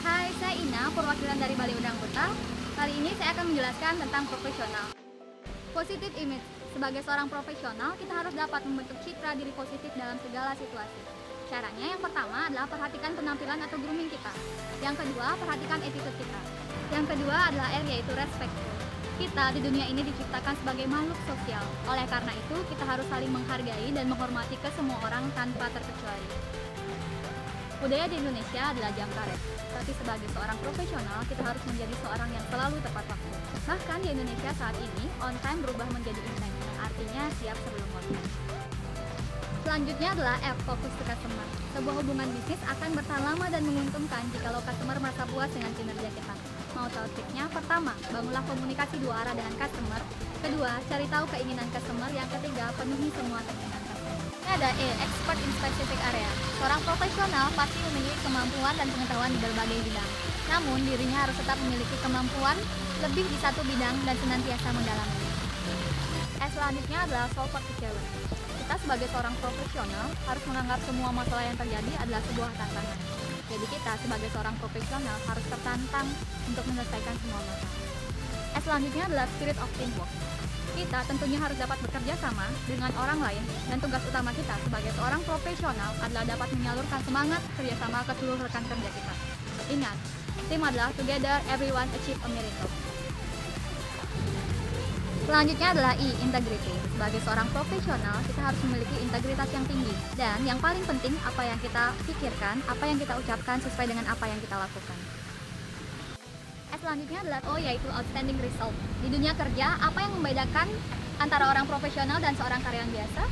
Hai, saya Ina, perwakilan dari Balai Udang Kota. Kali ini saya akan menjelaskan tentang profesional. Positive image. Sebagai seorang profesional, kita harus dapat membentuk citra diri positif dalam segala situasi. Caranya yang pertama adalah perhatikan penampilan atau grooming kita. Yang kedua, perhatikan attitude kita. Yang kedua adalah R, yaitu respectful. Kita di dunia ini diciptakan sebagai makhluk sosial. Oleh karena itu, kita harus saling menghargai dan menghormati ke semua orang tanpa terkecuali. Budaya di Indonesia adalah jam karet, tapi sebagai seorang profesional, kita harus menjadi seorang yang selalu tepat waktu. Bahkan di Indonesia saat ini, on time berubah menjadi in time, yang artinya siap sebelum waktu. Selanjutnya adalah F, fokus ke customer. Sebuah hubungan bisnis akan bertahan lama dan menguntungkan jikalau customer merasa puas dengan kinerja kita. Mau tahu triknya? Pertama, bangunlah komunikasi dua arah dengan customer. Kedua, cari tahu keinginan customer. Yang ketiga, penuhi semua keinginan customer. Ini ada E, expert in specific area. Seorang profesional pasti memiliki kemampuan dan pengetahuan di berbagai bidang. Namun, dirinya harus tetap memiliki kemampuan lebih di satu bidang dan senantiasa mendalaminya. Selanjutnya adalah solve for challenge. Kita sebagai seorang profesional harus menganggap semua masalah yang terjadi adalah sebuah tantangan. Jadi kita sebagai seorang profesional harus tertantang untuk menyelesaikan semua masalah. Selanjutnya adalah spirit of teamwork. Kita tentunya harus dapat bekerja sama dengan orang lain, dan tugas utama kita sebagai seorang profesional adalah dapat menyalurkan semangat kerjasama ke seluruh rekan kerja kita. Ingat, tim adalah together everyone achieve a miracle. Selanjutnya adalah I, integrity. Sebagai seorang profesional, kita harus memiliki integritas yang tinggi. Dan yang paling penting, apa yang kita pikirkan, apa yang kita ucapkan sesuai dengan apa yang kita lakukan. Selanjutnya adalah O, yaitu outstanding result. Di dunia kerja, apa yang membedakan antara orang profesional dan seorang karyawan biasa?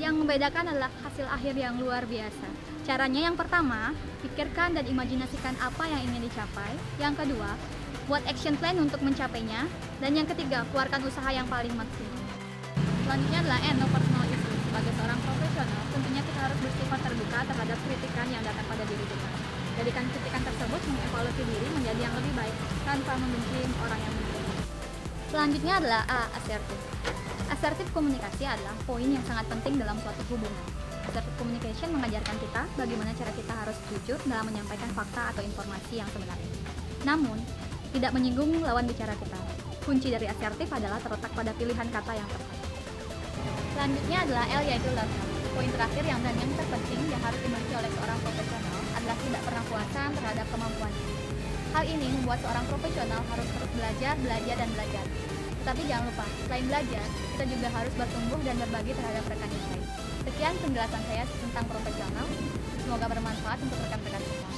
Yang membedakan adalah hasil akhir yang luar biasa. Caranya yang pertama, pikirkan dan imajinasikan apa yang ingin dicapai. Yang kedua, buat action plan untuk mencapainya. Dan yang ketiga, keluarkan usaha yang paling maksimal. Selanjutnya adalah N, no personal issue. Sebagai seorang profesional, tentunya kita harus bersifat terbuka terhadap kritikan yang datang pada diri kita. Jadikan kritikan tersebut mengevaluasi diri menjadi yang lebih baik tanpa membenci orang yang membenci. Selanjutnya adalah A, assertive. Assertive komunikasi adalah poin yang sangat penting dalam suatu hubungan. Assertive communication mengajarkan kita bagaimana cara kita harus jujur dalam menyampaikan fakta atau informasi yang sebenarnya. Namun, tidak menyinggung lawan bicara kita. Kunci dari asertif adalah terletak pada pilihan kata yang tepat. Selanjutnya adalah L, yaitu learner. Poin terakhir yang terpenting yang harus dimiliki oleh seorang profesional adalah tidak pernah puasan terhadap kemampuan diri. Hal ini membuat seorang profesional harus terus belajar, dan belajar. Tetapi jangan lupa, selain belajar, kita juga harus bertumbuh dan berbagi terhadap rekan yang lain. Sekian penjelasan saya tentang profesional. Semoga bermanfaat untuk rekan-rekan semua.